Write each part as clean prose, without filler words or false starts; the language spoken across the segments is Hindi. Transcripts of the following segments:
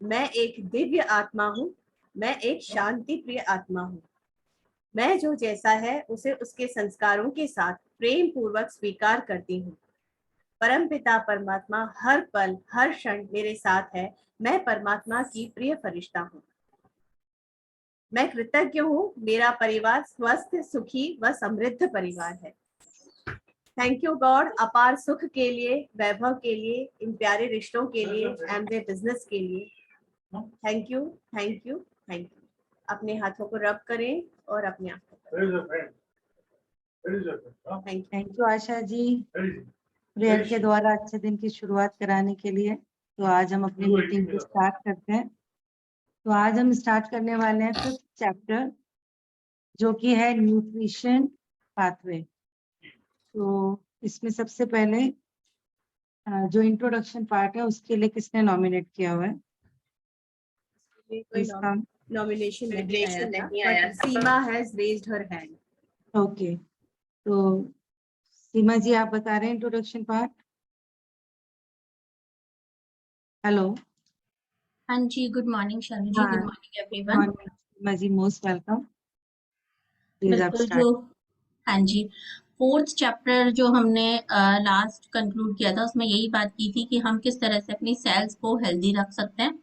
मैं एक दिव्य आत्मा हूँ, मैं एक शांति प्रिय आत्मा हूँ। मैं जो जैसा है उसे उसके संस्कारों के साथ प्रेम पूर्वक स्वीकार करती हूँ। परमपिता परमात्मा हर पल हर क्षण मेरे साथ है। मैं परमात्मा की प्रिय फरिश्ता हूँ। मैं कृतज्ञ हूँ, मेरा परिवार स्वस्थ, सुखी व समृद्ध परिवार है। थैंक यू गॉड, अपार सुख के लिए, वैभव के लिए, इन प्यारे रिश्तों के लिए, एमवे बिजनेस के लिए। Thank you, thank you, thank you. अपने हाथों को रब करें और अपने आंखों को। Thank you Asha ji, prayer के द्वारा अच्छे दिन की शुरुआत कराने के लिए। तो आज हम अपनी मीटिंग को स्टार्ट करते हैं। तो आज हम स्टार्ट करने वाले हैं 5th चैप्टर, जो कि है न्यूट्रिशन पाथवे। तो इसमें सबसे पहले जो इंट्रोडक्शन पार्ट है उसके लिए किसने नॉमिनेट किया हुआ है? कोई नॉमिनेशन नहीं आया था, Seema has raised her hand. Okay, तो सीमा जी आप बता रहे हैं इंट्रोडक्शन पार्ट। हेलो। हाँ जी, good morning Shalu ji, good morning everyone. Seema ji most welcome. Please आप बिल्कुल। स्टार्ट। हाँ जी, 4th चैप्टर जो हमने लास्ट कंक्लूड किया था उसमें यही बात की थी कि हम किस तरह से अपनी सेल्स को हेल्दी रख सकते हैं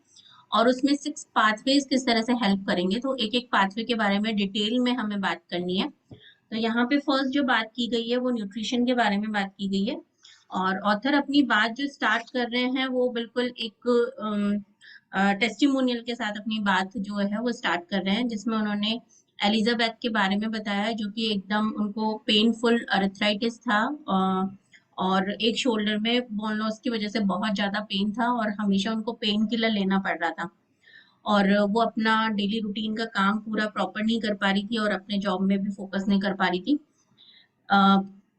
और उसमें 6 पाथवेज किस तरह से हेल्प करेंगे। तो एक एक पाथवे के बारे में डिटेल में हमें बात करनी है। तो यहाँ पे फर्स्ट जो बात की गई है वो न्यूट्रिशन के बारे में बात की गई है और ऑथर अपनी बात जो स्टार्ट कर रहे हैं वो बिल्कुल एक टेस्टिमोनियल के साथ अपनी बात जो है वो स्टार्ट कर रहे हैं, जिसमें उन्होंने एलिजाबेथ के बारे में बताया जो कि एकदम उनको पेनफुल अर्थराइटिस था और एक शोल्डर में बोन लॉस की वजह से बहुत ज्यादा पेन था और हमेशा उनको पेन किलर लेना पड़ रहा था और वो अपना डेली रूटीन का काम पूरा प्रॉपर नहीं कर पा रही थी और अपने जॉब में भी फोकस नहीं कर पा रही थी।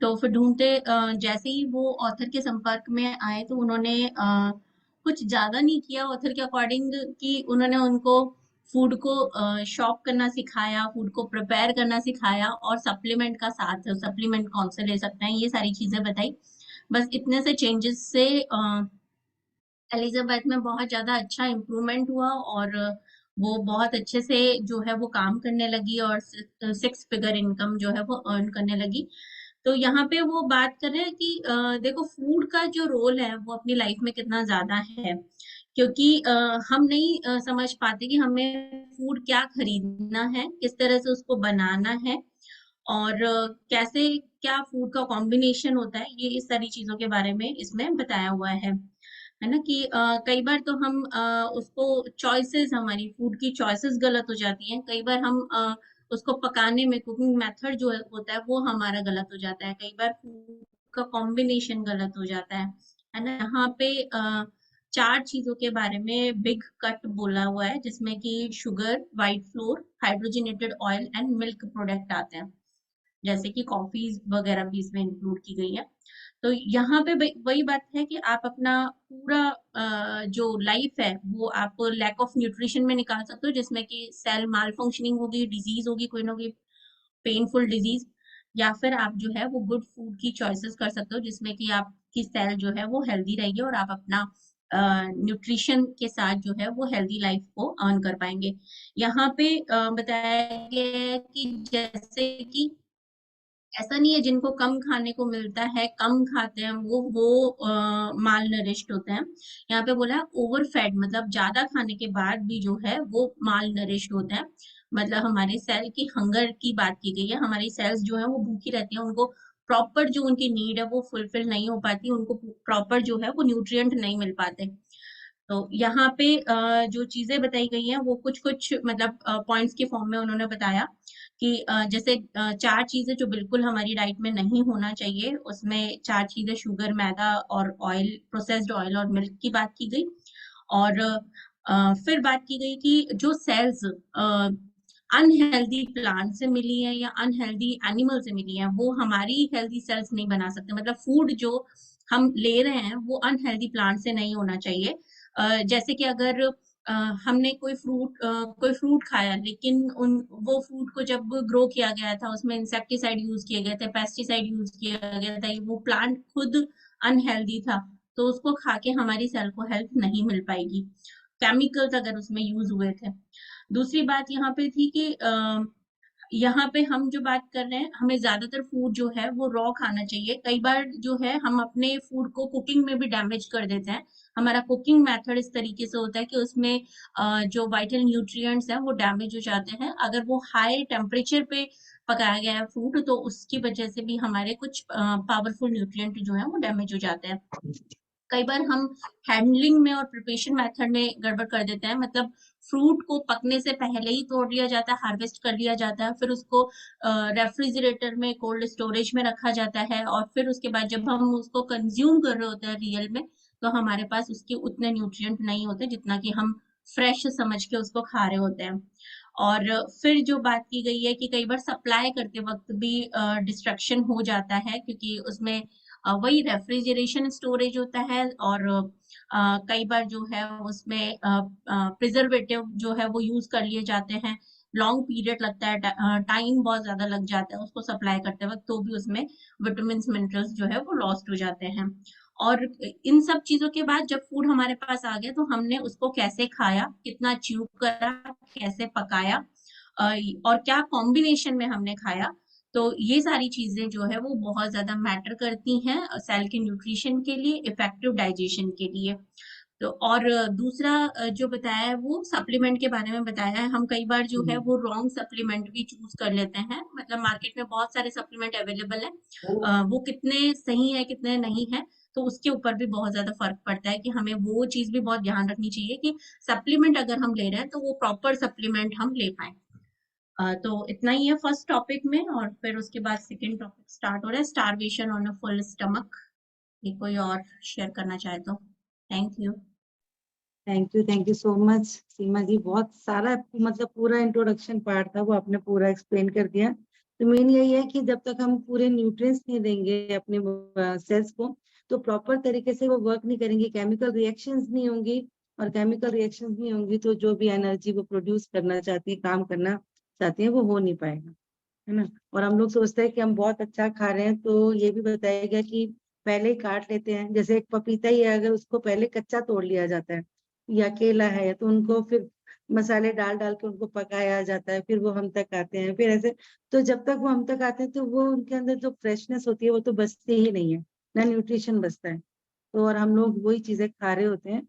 तो फिर ढूंढते जैसे ही वो ऑथर के संपर्क में आए तो उन्होंने कुछ ज्यादा नहीं किया ऑथर के अकॉर्डिंग कि उन्होंने उनको फूड को शॉप करना सिखाया, फूड को प्रिपेयर करना सिखाया और सप्लीमेंट का साथ सप्लीमेंट कौन से ले सकते हैं ये सारी चीजें बताई। बस इतने से चेंजेस से एलिजाबेथ में बहुत ज्यादा अच्छा इम्प्रूवमेंट हुआ और वो बहुत अच्छे से जो है वो काम करने लगी और 6 फिगर इनकम जो है वो अर्न करने लगी। तो यहाँ पे वो बात कर रहे हैं कि देखो फूड का जो रोल है वो अपनी लाइफ में कितना ज्यादा है, क्योंकि हम नहीं समझ पाते कि हमें फूड क्या खरीदना है, किस तरह से उसको बनाना है और कैसे क्या फूड का कॉम्बिनेशन होता है, ये इस सारी चीजों के बारे में इसमें बताया हुआ है ना कि कई बार तो हम उसको चॉइसेस, हमारी फूड की चॉइसेस गलत हो जाती हैं। कई बार हम उसको पकाने में कुकिंग मेथड जो होता है वो हमारा गलत हो जाता है। कई बार फूड का कॉम्बिनेशन गलत हो जाता है ना। यहाँ पे 4 चीजों के बारे में बिग कट बोला हुआ है, जिसमें कि sugar, white floor, hydrogenated oil and milk product आते हैं, जैसे कि कॉफीज वगैरह भी इसमें इंक्लूड की गई है। तो यहाँ पे वही बात है कि आप अपना पूरा जो लाइफ है वो आप लैक ऑफ न्यूट्रिशन में निकाल सकते हो, जिसमें कि सेल माल फंक्शनिंग होगी, डिजीज होगी, कोई ना कोई पेनफुल डिजीज, या फिर आप जो है वो गुड फूड की चॉइसेस कर सकते हो जिसमें कि आपकी सेल जो है वो हेल्दी रहेगी और आप अपना न्यूट्रिशन के साथ जो है वो हेल्दी लाइफ को अर्न कर पाएंगे। यहाँ पे बताया गया है कि जैसे कि ऐसा नहीं है जिनको कम खाने को मिलता है कम खाते हैं वो माल नरिश्ड होते हैं। यहाँ पे बोला है ओवर फेड, मतलब ज्यादा खाने के बाद भी जो है वो माल नरिश्ड होते हैं। मतलब हमारे सेल की हंगर की बात की गई है, हमारी सेल्स जो है वो भूखी रहती है, उनको प्रॉपर जो उनकी नीड है वो फुलफिल नहीं हो पाती, उनको प्रॉपर जो है वो न्यूट्रिएंट नहीं मिल पाते। तो यहाँ पे जो चीजें बताई गई हैं वो कुछ कुछ मतलब पॉइंट्स के फॉर्म में उन्होंने बताया कि जैसे 4 चीजें जो बिल्कुल हमारी डाइट में नहीं होना चाहिए, उसमें 4 चीजें शुगर, मैदा और ऑयल, प्रोसेस्ड ऑयल और मिल्क की बात की गई। और फिर बात की गई कि जो सेल्स अनहेल्दी प्लांट से मिली है या अनहेल्दी एनिमल से मिली है वो हमारी हेल्दी सेल्स नहीं बना सकते। मतलब फूड जो हम ले रहे हैं वो अनहेल्दी प्लांट से नहीं होना चाहिए। जैसे कि अगर हमने कोई फ्रूट खाया लेकिन उन वो फ्रूट को जब ग्रो किया गया था उसमें इंसेक्टिसाइड यूज किए गए थे, पेस्टिसाइड यूज किया गया था, वो प्लांट खुद अनहेल्दी था, तो उसको खा के हमारी सेल को हेल्प नहीं मिल पाएगी। केमिकल्स अगर उसमें यूज हुए थे। दूसरी बात यहाँ पे थी कि यहाँ पे हम जो बात कर रहे हैं, हमें ज्यादातर फूड जो है वो रॉ खाना चाहिए। कई बार जो है हम अपने फूड को कुकिंग में भी डैमेज कर देते हैं। हमारा कुकिंग मेथड इस तरीके से होता है कि उसमें जो वाइटल न्यूट्रिएंट्स हैं वो डैमेज हो जाते हैं। अगर वो हाई टेम्परेचर पे पकाया गया है फूड, तो उसकी वजह से भी हमारे कुछ पावरफुल न्यूट्रिएंट जो है वो डैमेज हो जाते हैं। कई बार हम हैंडलिंग में और प्रिपरेशन मेथड में गड़बड़ कर देते हैं, मतलब फ्रूट को पकने से पहले ही तोड़ लिया जाता है, हार्वेस्ट कर लिया जाता है, फिर उसको रेफ्रिजरेटर में कोल्ड स्टोरेज में रखा जाता है, और फिर उसके बाद जब हम उसको कंज्यूम कर रहे होते हैं रियल में, तो हमारे पास उसके उतने न्यूट्रिएंट नहीं होते जितना कि हम फ्रेश समझ के उसको खा रहे होते हैं। और फिर जो बात की गई है कि कई बार सप्लाई करते वक्त भी डिस्ट्रक्शन हो जाता है, क्योंकि उसमें वही रेफ्रिजरेशन स्टोरेज होता है, और कई बार जो है उसमें प्रिजर्वेटिव जो है वो यूज कर लिए जाते हैं। लॉन्ग पीरियड लगता है, टाइम बहुत ज्यादा लग जाता है उसको सप्लाई करते वक्त, तो भी उसमें विटामिन मिनरल्स जो है वो लॉस्ट हो जाते हैं। और इन सब चीजों के बाद जब फूड हमारे पास आ गया, तो हमने उसको कैसे खाया, कितना च्यू करा, कैसे पकाया, और क्या कॉम्बिनेशन में हमने खाया, तो ये सारी चीजें जो है वो बहुत ज्यादा मैटर करती हैं सेल के न्यूट्रिशन के लिए, इफेक्टिव डाइजेशन के लिए। तो और दूसरा जो बताया है वो सप्लीमेंट के बारे में बताया है। हम कई बार जो है वो रॉन्ग सप्लीमेंट भी चूज कर लेते हैं, मतलब मार्केट में बहुत सारे सप्लीमेंट अवेलेबल है, वो कितने सही है कितने नहीं है, तो उसके ऊपर भी बहुत ज्यादा फर्क पड़ता है कि हमें वो चीज भी बहुत ध्यान रखनी चाहिए कि सप्लीमेंट अगर हम ले रहे हैं तो वो प्रॉपर सप्लीमेंट हम ले पाए। तो इतना ही है फर्स्ट टॉपिक में, और फिर उसके बाद सेकंड टॉपिक स्टार्ट हो रहा है, starvation on a full stomach. ये कोई और शेयर करना चाहे तो। Thank you. Thank you so much Seema ji. बहुत सारा मतलब पूरा इंट्रोडक्शन पार्ट था वो आपने पूरा एक्सप्लेन कर दिया। तो मेन यही है कि जब तक हम पूरे न्यूट्रिएंट्स नहीं देंगे अपने सेल्स को, तो प्रॉपर तरीके से वो वर्क नहीं करेंगे, केमिकल रिएक्शंस नहीं होंगी, और केमिकल रिएक्शंस नहीं होंगी तो जो भी एनर्जी वो प्रोड्यूस करना चाहती है, काम करना चाहती है, वो हो नहीं पाएगा, है ना। और हम लोग सोचते हैं कि हम बहुत अच्छा खा रहे हैं, तो ये भी बताया गया कि पहले ही काट लेते हैं। जैसे एक पपीता ही है, अगर उसको पहले कच्चा तोड़ लिया जाता है, या केला है, तो उनको फिर मसाले डाल डाल के उनको पकाया जाता है, फिर वो हम तक आते हैं, फिर ऐसे। तो जब तक वो हम तक आते हैं तो वो उनके अंदर जो फ्रेशनेस होती है वो तो बचती ही नहीं है, ना न्यूट्रिशन बचता है। तो और हम लोग वही चीजें खा रहे होते हैं,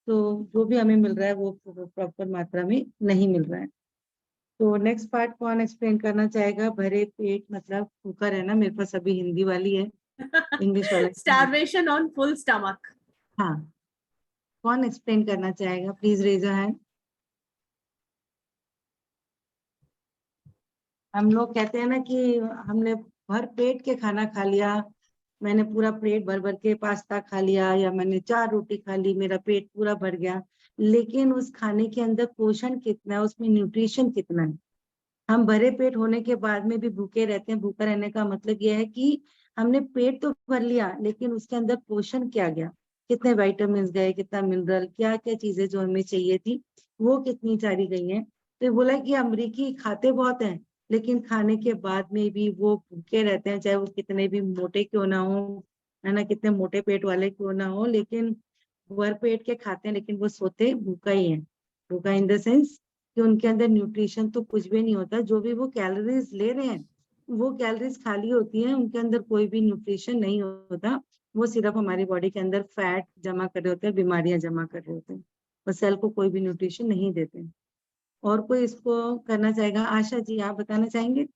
तो जो भी हमें मिल रहा है वो प्रॉपर मात्रा में नहीं मिल रहा है। तो नेक्स्ट पार्ट कौन एक्सप्लेन करना चाहेगा? भरे पेट मतलब कुकर है ना, मेरे पास अभी हिंदी वाली है, इंग्लिश वाला। Starvation on full stomach. हाँ, कौन एक्सप्लेन करना चाहेगा? Please raise your hand. हम लोग कहते हैं ना कि हमने भर पेट के खाना खा लिया, मैंने पूरा पेट भर भर के पास्ता खा लिया, या मैंने 4 रोटी खा ली, मेरा पेट पूरा भर गया, लेकिन उस खाने के अंदर पोषण कितना है, उसमें न्यूट्रिशन कितना है? हम भरे पेट होने के बाद में भी भूखे रहते हैं। भूखा रहने का मतलब यह है कि हमने पेट तो भर लिया, लेकिन उसके अंदर पोषण क्या गया, कितने विटामिन गए, कितना मिनरल, क्या क्या चीजें जो हमें चाहिए थी वो कितनी सारी गई हैं। तो ये बोला कि अमरीकी खाते बहुत हैं, लेकिन खाने के बाद में भी वो भूखे रहते हैं, चाहे वो कितने भी मोटे क्यों ना हो, है ना, कितने मोटे पेट वाले क्यों ना हो, लेकिन भर पेट के खाते हैं, लेकिन वो सोते भूखा ही है। भूखा इन द सेंस कि उनके अंदर न्यूट्रिशन तो कुछ भी नहीं होता, जो भी वो कैलोरीज ले रहे हैं वो कैलोरीज खाली होती हैं, उनके अंदर कोई भी न्यूट्रिशन नहीं होता। वो सिर्फ हमारी बॉडी के अंदर फैट जमा कर रहे होते हैं, बीमारियां जमा कर रहे होते हैं, वो सेल को कोई भी न्यूट्रिशन नहीं देते हैं। और कोई इसको करना चाहेगा? आशा जी, आप बताना चाहेंगे?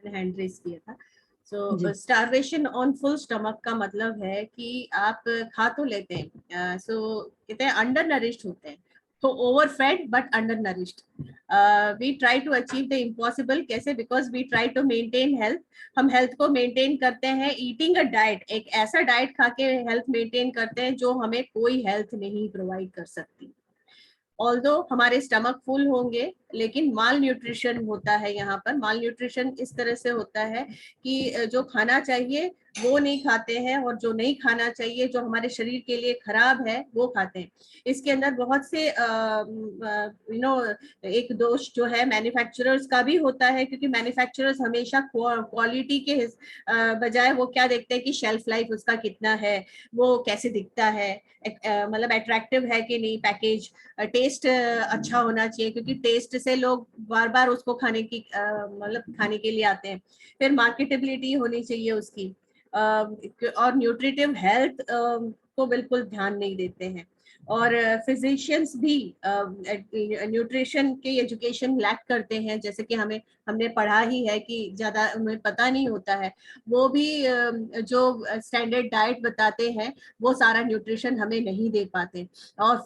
हैंड रेज किया था। जी। सो स्टारवेशन ऑन फुल स्टमक का मतलब है कि आप खा तो लेते हैं, सो कहते हैं अंडर नरिश्ड होते हैं, तो over fed but under nourished. We try to achieve the impossible. कैसे? Because we try to maintain health. हम हेल्थ को मेंटेन करते हैं ईटिंग अ डाइट, एक ऐसा डाइट खा के हेल्थ मेंटेन करते हैं जो हमें कोई हेल्थ नहीं प्रोवाइड कर सकती। ऑल्दो हमारे स्टमक फुल होंगे, लेकिन माल न्यूट्रिशन होता है। यहाँ पर माल न्यूट्रिशन इस तरह से होता है कि जो खाना चाहिए वो नहीं खाते हैं, और जो नहीं खाना चाहिए, जो हमारे शरीर के लिए खराब है, वो खाते हैं। इसके अंदर बहुत से एक दोष जो है मैन्युफैक्चरर्स का भी होता है, क्योंकि मैन्युफैक्चरर्स हमेशा क्वालिटी के बजाय वो क्या देखते हैं कि शेल्फ लाइफ उसका कितना है, वो कैसे दिखता है, मतलब अट्रैक्टिव है कि नहीं पैकेज, टेस्ट अच्छा होना चाहिए, क्योंकि टेस्ट से लोग बार बार उसको खाने की मतलब खाने के लिए आते हैं। फिर मार्केटेबिलिटी होनी चाहिए उसकी, और न्यूट्रिटिव हेल्थ को बिल्कुल ध्यान नहीं देते हैं। और फिजिशियंस भी न्यूट्रिशन के एजुकेशन लैक करते हैं, जैसे कि हमने पढ़ा ही है कि ज्यादा उन्हें पता नहीं होता है। वो भी जो स्टैंडर्ड डाइट बताते हैं वो सारा न्यूट्रिशन हमें नहीं दे पाते। और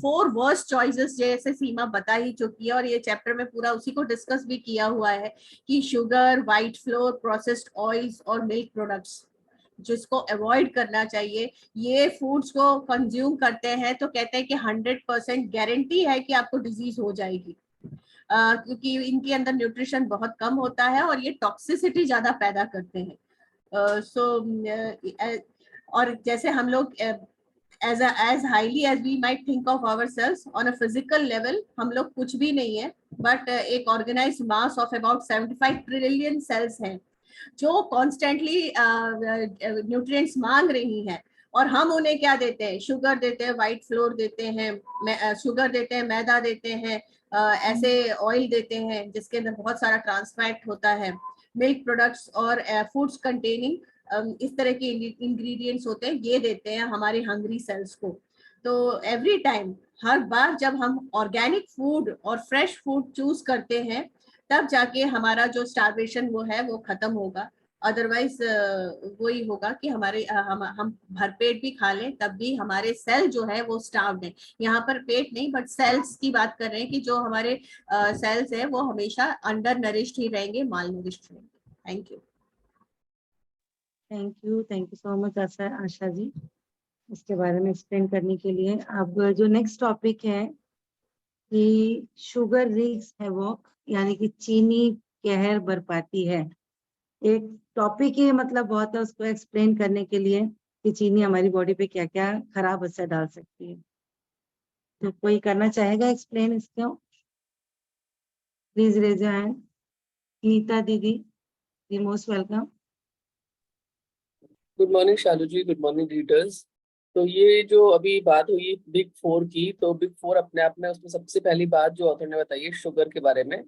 फोर वर्स्ट चॉइसेस जैसे सीमा बता ही चुकी है, और ये चैप्टर में पूरा उसी को डिस्कस भी किया हुआ है कि sugar, white floor, processed oils और मिल्क प्रोडक्ट्स जिसको अवॉइड करना चाहिए। ये फूड्स को कंज्यूम करते हैं तो कहते हैं कि 100% गारंटी है कि आपको डिजीज हो जाएगी, क्योंकि इनके अंदर न्यूट्रिशन बहुत कम होता है और ये टॉक्सिसिटी ज्यादा पैदा करते हैं। और जैसे हम लोग as highly as we might think of ourselves on a physical level, हम लोग कुछ भी नहीं है, बट एक organised mass of about 75 trillion cells हैं जो कॉन्स्टेंटली न्यूट्रिएंट्स मांग रही हैं। और हम उन्हें क्या देते हैं? शुगर देते हैं, व्हाइट फ्लोर देते हैं, शुगर देते हैं, मैदा देते हैं, ऐसे ऑयल देते हैं जिसके अंदर बहुत सारा ट्रांसफैट होता है, मिल्क प्रोडक्ट्स और फूड्स कंटेनिंग इस तरह के इंग्रेडिएंट्स होते हैं, ये देते हैं हमारे हंग्री सेल्स को। तो एवरी टाइम, हर बार जब हम ऑर्गेनिक फूड और फ्रेश फूड चूज करते हैं, तब जाके हमारा जो स्टार्वेशन वो है वो खत्म होगा। अदरवाइज वही होगा कि हमारे हम भरपेट भी खा लें तब भी हमारे सेल जो है वो स्टार्व्ड है। यहाँ पर पेट नहीं बट सेल्स की बात कर रहे हैं कि जो हमारे सेल्स है वो हमेशा अंडर नरिश्ड ही रहेंगे, माल नरिश्ड रहेंगे। Thank you. Thank you so much Asha ji इसके बारे में एक्सप्लेन करने के लिए। अब जो नेक्स्ट टॉपिक है कि शुगर रिग्स हैवॉक, यानी कि चीनी कहर बरपाती है। एक टॉपिक ही मतलब बहुत है उसको एक्सप्लेन करने के लिए कि चीनी हमारी बॉडी पे क्या क्या खराब असर डाल सकती है। तो कोई करना चाहेगा एक्सप्लेन इसको? Please raise your hand. Neeta दीदी, you most welcome. Good morning Shalu ji, good morning readers. तो ये जो अभी बात हुई बिग फोर की, तो बिग फोर अपने आप में उसमें सबसे पहली बात जो ऑथर ने बताई है शुगर के बारे में।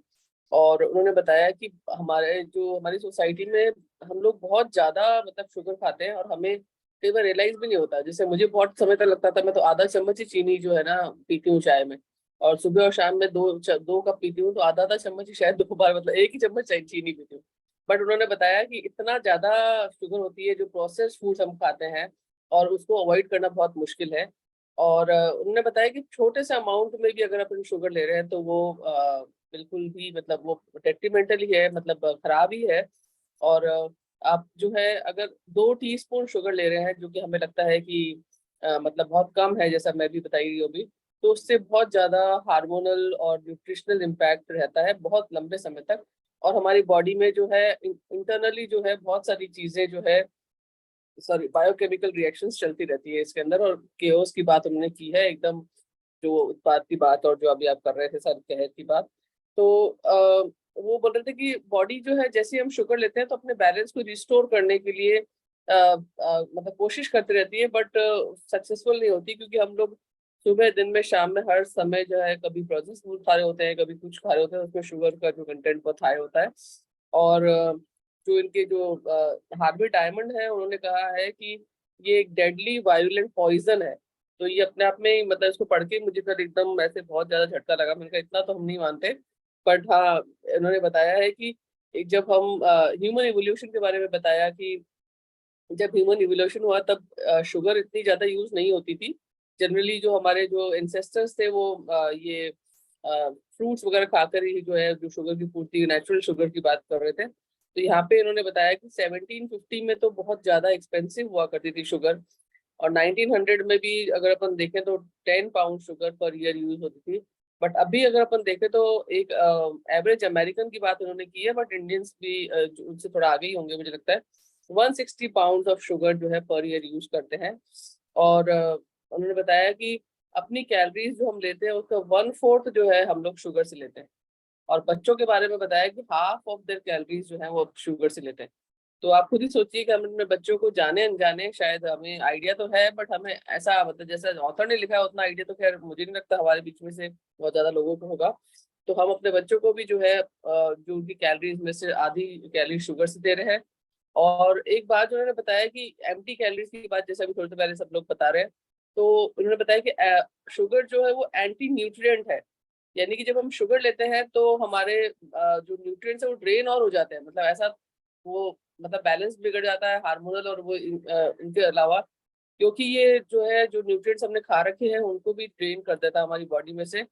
और उन्होंने बताया कि हमारी सोसाइटी में हम लोग बहुत ज्यादा मतलब शुगर खाते हैं और हमें कई बार रियलाइज भी नहीं होता। जैसे मुझे बहुत समय तक लगता था मैं तो आधा चम्मच ही चीनी जो है ना पीती हूँ चाय में, और सुबह और शाम में दो कप पीती हूँ, तो आधा आधा चम्मच ही शायद 2 बार मतलब एक ही चम्मच चीनी पीती हूँ। बट उन्होंने बताया कि इतना ज्यादा शुगर होती है जो प्रोसेस्ड फूड हम खाते हैं, और उसको अवॉइड करना बहुत मुश्किल है। और उन्होंने बताया कि छोटे से अमाउंट में भी अगर अपन शुगर ले रहे हैं तो वो बिल्कुल भी मतलब वो डेट्रीमेंटल ही है, मतलब खराब ही है। और आप जो है अगर 2 टीस्पून शुगर ले रहे हैं, जो कि हमें लगता है कि मतलब बहुत कम है, जैसा मैं भी बताई रही हूँ अभी, तो उससे बहुत ज्यादा हार्मोनल और न्यूट्रिशनल इम्पैक्ट रहता है बहुत लंबे समय तक। और हमारी बॉडी में जो है इंटरनली जो है बहुत सारी चीजें जो है, सॉरी, बायोकेमिकल रिएक्शंस चलती रहती है इसके अंदर। और केओस की बात उन्होंने की है एकदम, जो उत्पाद की बात और जो अभी आप कर रहे थे सर कहर की बात। तो वो बोल रहे थे कि बॉडी जो है जैसे हम शुगर लेते हैं तो अपने बैलेंस को रिस्टोर करने के लिए मतलब कोशिश करती रहती है, बट सक्सेसफुल नहीं होती, क्योंकि हम लोग सुबह दिन में शाम में हर समय जो है कभी प्रोसेस फूड खा रहे होते हैं, कभी कुछ खा रहे होते हैं, उसमें शुगर का जो कंटेंट बहुत हाई होता है। और जो इनके जो हार्वी डायमंड है, उन्होंने कहा है कि ये एक डेडली वायलेंट पॉइजन है। तो ये अपने आप में मतलब इसको पढ़ के मुझे फिर एकदम ऐसे बहुत ज्यादा झटका लगा। मैंने कहा इतना तो हम नहीं मानते, बट हाँ, इन्होंने बताया है कि जब हम ह्यूमन इवोल्यूशन के बारे में बताया कि जब ह्यूमन इवोल्यूशन हुआ तब शुगर इतनी ज्यादा यूज नहीं होती थी। जनरली जो हमारे जो एंसेस्टर्स थे वो ये फ्रूट्स वगैरह खाकर ही जो है जो शुगर की पूर्ति, नेचुरल शुगर की बात कर रहे थे। तो यहाँ पे इन्होंने बताया कि 1750 में तो बहुत ज्यादा एक्सपेंसिव हुआ करती थी शुगर, और 1900 में भी अगर अपन देखें तो 10 pound sugar per year use होती थी। बट अभी अगर अपन देखें तो एक एवरेज अमेरिकन की बात उन्होंने की है, बट इंडियंस भी उनसे थोड़ा आगे ही होंगे मुझे लगता है। 160 पाउंड ऑफ शुगर जो है पर ईयर यूज करते हैं। और उन्होंने बताया कि अपनी कैलोरीज जो हम लेते हैं उसका 1/4 जो है हम लोग शुगर से लेते हैं। और बच्चों के बारे में बताया कि हाफ ऑफ देयर कैलोरीज जो है वो शुगर से लेते हैं। तो आप खुद ही सोचिए कि हम अपने बच्चों को जाने अनजाने, शायद हमें आइडिया तो है बट हमें ऐसा मतलब जैसा ऑथर ने लिखा है उतना आइडिया तो खैर मुझे नहीं लगता हमारे बीच में से बहुत ज्यादा लोगों को होगा। तो हम अपने बच्चों को भी जो है जो उनकी कैलोरीज में से आधी कैलोरी शुगर से दे रहे हैं। और एक बात उन्होंने बताया कि एम्प्टी कैलोरीज की बात जैसे अभी थोड़ी देर पहले सब लोग बता रहे हैं, तो उन्होंने बताया कि शुगर जो है वो एंटी न्यूट्रिएंट है। यानी कि जब हम शुगर लेते हैं तो हमारे जो न्यूट्रिएंट्स है वो ड्रेन और हो जाते हैं, मतलब ऐसा वो मतलब बैलेंस बिगड़ जाता है हार्मोनल और वो इनके अलावा, क्योंकि ये जो है जो न्यूट्रिएंट्स हमने खा रखे हैं उनको भी ड्रेन कर देता है हमारी बॉडी में से।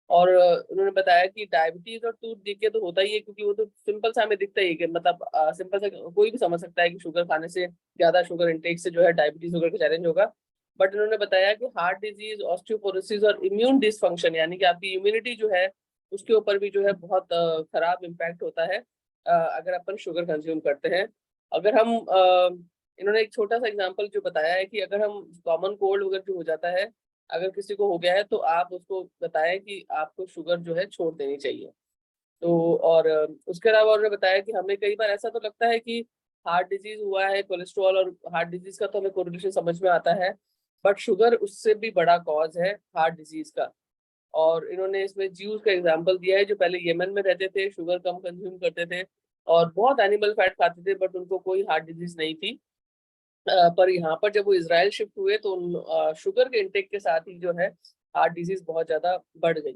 और उन्होंने बताया कि डायबिटीज और टूथ डिके तो होता ही है, क्योंकि वो तो सिंपल सा हमें दिखता ही है कि मतलब सिंपल सा कोई भी समझ सकता है कि शुगर खाने से, ज्यादा शुगर इंटेक से जो है डायबिटीज शुगर का चैलेंज होगा। बट उन्होंने बताया कि हार्ट डिजीज, ऑस्टियोपोरोसिस और इम्यून डिसफंक्शन यानी कि आपकी इम्यूनिटी जो है उसके ऊपर भी जो है बहुत खराब इम्पैक्ट होता है अगर अपन शुगर कंज्यूम करते हैं। अगर हम इन्होंने एक छोटा सा एग्जांपल जो बताया है कि अगर हम कॉमन कोल्ड वगैरह जो हो जाता है, अगर किसी को हो गया है तो आप उसको बताएं कि आपको शुगर जो है छोड़ देनी चाहिए। तो और उसके अलावा उन्होंने बताया कि हमें कई बार ऐसा तो लगता है कि हार्ट डिजीज हुआ है, कोलेस्ट्रॉल और हार्ट डिजीज का तो हमें कोरिलेशन समझ में आता है, बट शुगर उससे भी बड़ा कॉज है हार्ट डिजीज का। और इन्होंने इसमें ज्यूस का एग्जांपल दिया है जो पहले यमन में रहते थे, शुगर कम कंज्यूम करते थे और बहुत एनिमल फैट खाते थे बट उनको कोई हार्ट डिजीज नहीं थी। पर यहाँ पर जब वो इसराइल शिफ्ट हुए तो शुगर के इंटेक के साथ ही जो है हार्ट डिजीज बहुत ज्यादा बढ़ गई।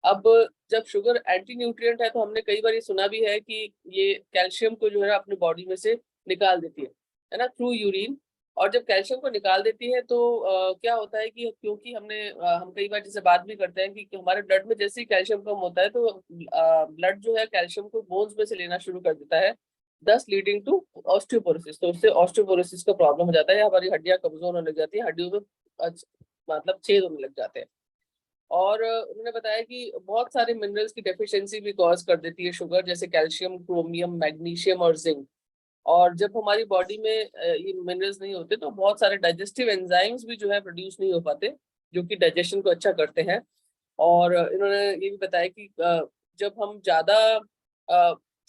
अब जब शुगर एंटी न्यूट्रिएंट है तो हमने कई बार ये सुना भी है कि ये कैल्शियम को जो है अपनी बॉडी में से निकाल देती है ना, थ्रू यूरिन। और जब कैल्शियम को निकाल देती है तो क्या होता है कि क्योंकि हम कई बार जैसे बात भी करते हैं कि हमारे ब्लड में जैसे ही कैल्शियम कम होता है तो ब्लड जो है कैल्शियम को बोन्स में से लेना शुरू कर देता है, दस लीडिंग टू ऑस्टियोपोरोसिस। तो उससे ऑस्टियोपोरोसिस का प्रॉब्लम हो जाता है, हमारी हड्डियां कमजोर होने लग जाती है, हड्डियों में मतलब छेद होने लग जाते हैं। और उन्होंने बताया कि बहुत सारे मिनरल्स की डेफिशिएंसी भी कॉज कर देती है शुगर, जैसे कैल्शियम, क्रोमियम, मैग्नीशियम और जिंक। और जब हमारी बॉडी में ये मिनरल्स नहीं होते तो बहुत सारे डाइजेस्टिव एंजाइम्स भी जो है प्रोड्यूस नहीं हो पाते जो कि डाइजेशन को अच्छा करते हैं। और इन्होंने ये भी बताया कि जब हम ज्यादा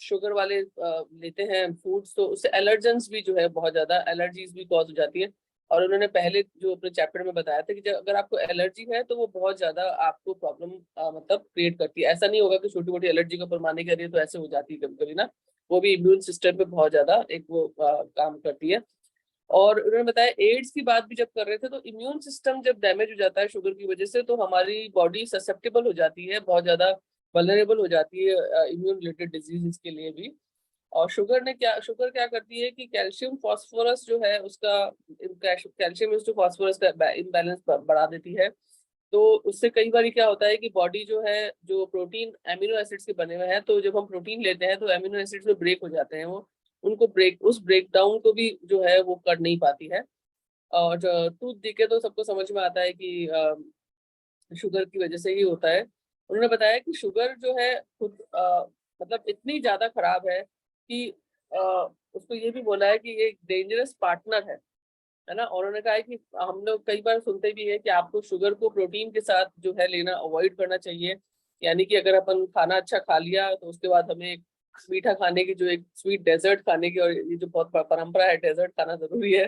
शुगर वाले लेते हैं फूड्स तो उससे एलर्जेंस भी जो है बहुत ज्यादा एलर्जीज भी कॉज हो जाती है। और उन्होंने पहले जो अपने चैप्टर में बताया था कि जब अगर आपको एलर्जी है तो वो बहुत ज्यादा आपको प्रॉब्लम मतलब क्रिएट करती है। ऐसा नहीं होगा कि छोटी मोटी एलर्जी का परमाने कर रही है तो ऐसे हो जाती है कभी कभी ना, वो भी इम्यून सिस्टम पे बहुत ज्यादा एक वो काम करती है। और उन्होंने बताया एड्स की बात भी जब कर रहे थे तो इम्यून सिस्टम जब डैमेज हो जाता है शुगर की वजह से तो हमारी बॉडी ससेप्टेबल हो जाती है, बहुत ज्यादा वल्नरेबल हो जाती है इम्यून रिलेटेड डिजीजेस के लिए भी। और शुगर क्या करती है कि कैल्शियम फास्फोरस जो है उसका कैल्शियम इज टू फास्फोरस का इम्बैलेंस बढ़ा देती है। तो उससे कई बार क्या होता है कि बॉडी जो है जो प्रोटीन एमिनो एसिड्स के बने हुए हैं, तो जब हम प्रोटीन लेते हैं तो एमिनो एसिड्स में ब्रेक हो जाते हैं, वो उनको उस ब्रेक डाउन को भी जो है वो कर नहीं पाती है। और टूथ डिके तो सबको समझ में आता है कि शुगर की वजह से ही होता है। उन्होंने बताया कि शुगर जो है खुद मतलब इतनी ज्यादा खराब है कि उसको ये भी बोला है कि ये एक डेंजरस पार्टनर है ना। और उन्होंने कहा है कि हम लोग कई बार सुनते भी है कि आपको शुगर को प्रोटीन के साथ जो है लेना अवॉइड करना चाहिए। यानी कि अगर अपन खाना अच्छा खा लिया तो उसके बाद हमें एक मीठा खाने की, जो एक स्वीट डेजर्ट खाने की, और ये जो बहुत परंपरा है डेजर्ट खाना जरूरी है,